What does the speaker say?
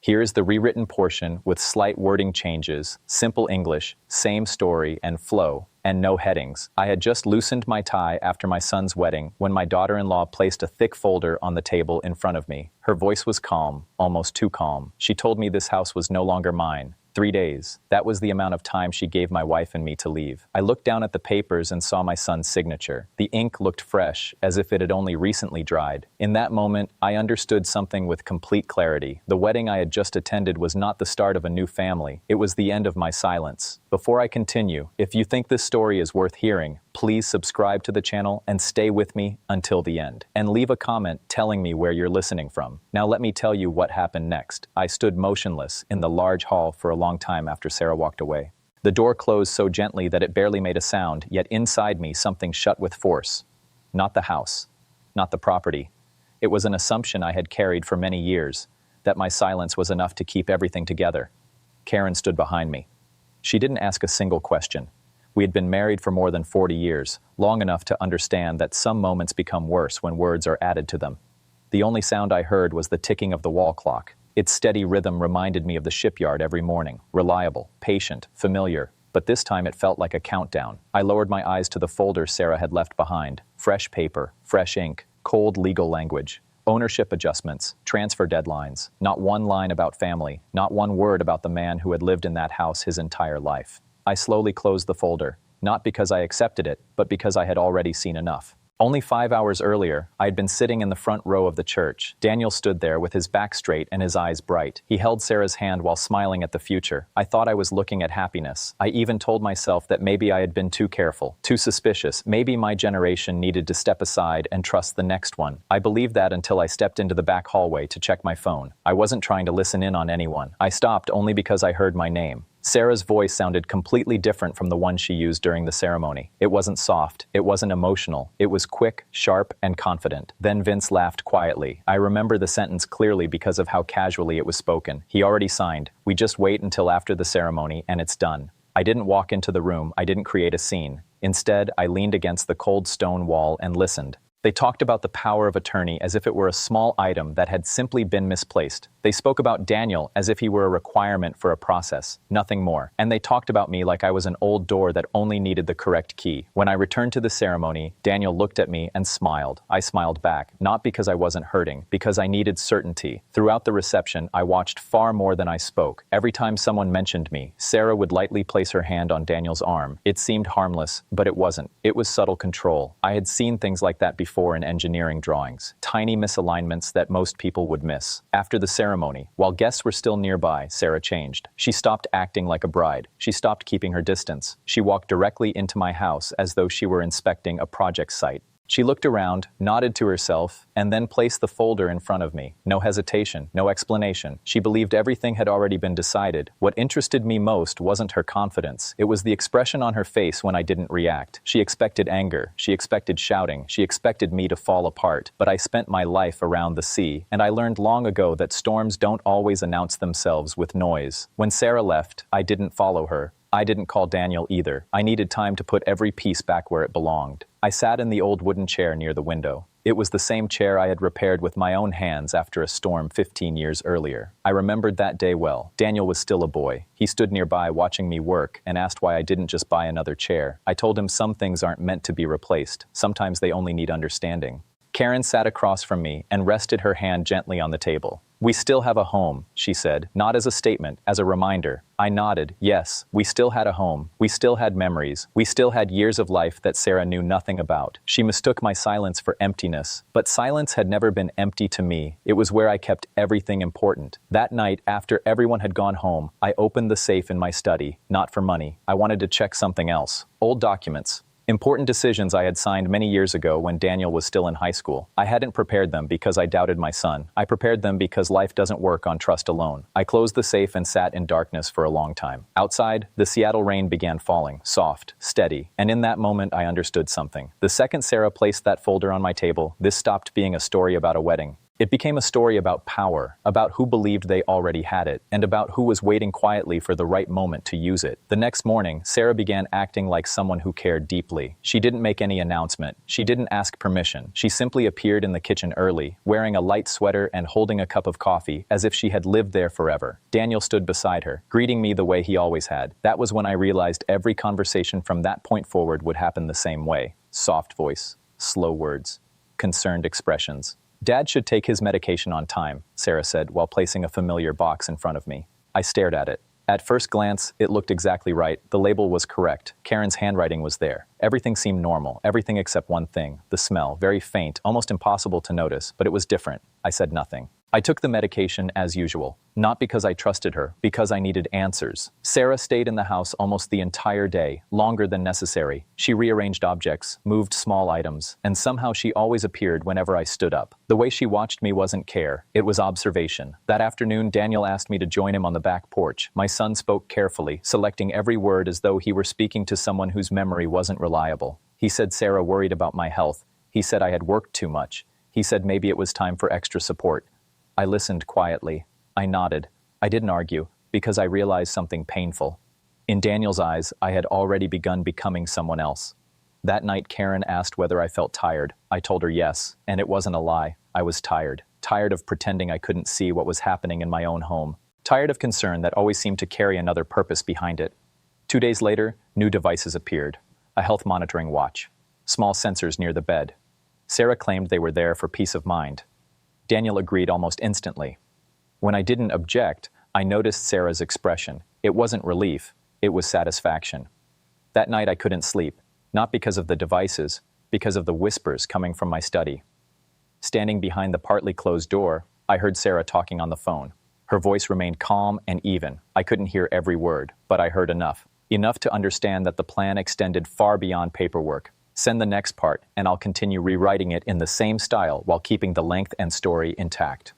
Here is the rewritten portion with slight wording changes, simple English, same story and flow, and no headings. I had just loosened my tie after my son's wedding when my daughter-in-law placed a thick folder on the table in front of me. Her voice was calm, almost too calm. She told me this house was no longer mine. 3 days. That was the amount of time she gave my wife and me to leave. I looked down at the papers and saw my son's signature. The ink looked fresh, as if it had only recently dried. In that moment, I understood something with complete clarity. The wedding I had just attended was not the start of a new family. It was the end of my silence. Before I continue, if you think this story is worth hearing, please subscribe to the channel and stay with me until the end. And leave a comment telling me where you're listening from. Now let me tell you what happened next. I stood motionless in the large hall for a long time after Sarah walked away. The door closed so gently that it barely made a sound, yet inside me something shut with force. Not the house, not the property. It was an assumption I had carried for many years, that my silence was enough to keep everything together. Karen stood behind me. She didn't ask a single question. We had been married for more than 40 years, long enough to understand that some moments become worse when words are added to them. The only sound I heard was the ticking of the wall clock. Its steady rhythm reminded me of the shipyard every morning, reliable, patient, familiar, but this time it felt like a countdown. I lowered my eyes to the folder Sarah had left behind. Fresh paper, fresh ink, cold legal language, ownership adjustments, transfer deadlines, not one line about family, not one word about the man who had lived in that house his entire life. I slowly closed the folder, not because I accepted it, but because I had already seen enough. Only 5 hours earlier, I had been sitting in the front row of the church. Daniel stood there with his back straight and his eyes bright. He held Sarah's hand while smiling at the future. I thought I was looking at happiness. I even told myself that maybe I had been too careful, too suspicious. Maybe my generation needed to step aside and trust the next one. I believed that until I stepped into the back hallway to check my phone. I wasn't trying to listen in on anyone. I stopped only because I heard my name. Sarah's voice sounded completely different from the one she used during the ceremony. It wasn't soft, it wasn't emotional, it was quick, sharp, and confident. Then Vince laughed quietly. I remember the sentence clearly because of how casually it was spoken. He already signed. We just wait until after the ceremony and it's done. I didn't walk into the room, I didn't create a scene. Instead, I leaned against the cold stone wall and listened. They talked about the power of attorney as if it were a small item that had simply been misplaced. They spoke about Daniel as if he were a requirement for a process, nothing more. And they talked about me like I was an old door that only needed the correct key. When I returned to the ceremony, Daniel looked at me and smiled. I smiled back, not because I wasn't hurting, because I needed certainty. Throughout the reception, I watched far more than I spoke. Every time someone mentioned me, Sarah would lightly place her hand on Daniel's arm. It seemed harmless, but it wasn't. It was subtle control. I had seen things like that before in engineering drawings, tiny misalignments that most people would miss. After the ceremony, while guests were still nearby, Sarah changed. She stopped acting like a bride. She stopped keeping her distance. She walked directly into my house as though she were inspecting a project site. She looked around, nodded to herself, and then placed the folder in front of me. No hesitation, no explanation. She believed everything had already been decided. What interested me most wasn't her confidence. It was the expression on her face when I didn't react. She expected anger. She expected shouting. She expected me to fall apart. But I spent my life around the sea, and I learned long ago that storms don't always announce themselves with noise. When Sarah left, I didn't follow her. I didn't call Daniel either. I needed time to put every piece back where it belonged. I sat in the old wooden chair near the window. It was the same chair I had repaired with my own hands after a storm 15 years earlier. I remembered that day well. Daniel was still a boy. He stood nearby watching me work and asked why I didn't just buy another chair. I told him some things aren't meant to be replaced. Sometimes they only need understanding. Karen sat across from me and rested her hand gently on the table. "We still have a home," she said, not as a statement, as a reminder. I nodded. Yes, we still had a home. We still had memories. We still had years of life that Sarah knew nothing about. She mistook my silence for emptiness, but silence had never been empty to me. It was where I kept everything important. That night, after everyone had gone home, I opened the safe in my study, not for money. I wanted to check something else. Old documents. Important decisions I had signed many years ago when Daniel was still in high school. I hadn't prepared them because I doubted my son. I prepared them because life doesn't work on trust alone. I closed the safe and sat in darkness for a long time. Outside, the Seattle rain began falling, soft, steady, and in that moment I understood something. The second Sarah placed that folder on my table, this stopped being a story about a wedding. It became a story about power, about who believed they already had it, and about who was waiting quietly for the right moment to use it. The next morning, Sarah began acting like someone who cared deeply. She didn't make any announcement. She didn't ask permission. She simply appeared in the kitchen early, wearing a light sweater and holding a cup of coffee, as if she had lived there forever. Daniel stood beside her, greeting me the way he always had. That was when I realized every conversation from that point forward would happen the same way. Soft voice, slow words, concerned expressions. "Dad should take his medication on time," Sarah said while placing a familiar box in front of me. I stared at it. At first glance, it looked exactly right. The label was correct. Karen's handwriting was there. Everything seemed normal, everything except one thing, the smell, very faint, almost impossible to notice, but it was different. I said nothing. I took the medication as usual, not because I trusted her, because I needed answers. Sarah stayed in the house almost the entire day, longer than necessary. She rearranged objects, moved small items, and somehow she always appeared whenever I stood up. The way she watched me wasn't care, it was observation. That afternoon, Daniel asked me to join him on the back porch. My son spoke carefully, selecting every word as though he were speaking to someone whose memory wasn't reliable. He said Sarah worried about my health. He said I had worked too much. He said maybe it was time for extra support. I listened quietly. I nodded. I didn't argue, because I realized something painful. In Daniel's eyes, I had already begun becoming someone else. That night, Karen asked whether I felt tired. I told her yes, and it wasn't a lie. I was tired. Tired of pretending I couldn't see what was happening in my own home. Tired of concern that always seemed to carry another purpose behind it. 2 days later, new devices appeared. A health monitoring watch. Small sensors near the bed. Sarah claimed they were there for peace of mind. Daniel agreed almost instantly. When I didn't object, I noticed Sarah's expression. It wasn't relief, it was satisfaction. That night I couldn't sleep, not because of the devices, because of the whispers coming from my study. Standing behind the partly closed door, I heard Sarah talking on the phone. Her voice remained calm and even. I couldn't hear every word, but I heard enough. Enough to understand that the plan extended far beyond paperwork. Send the next part, and I'll continue rewriting it in the same style while keeping the length and story intact.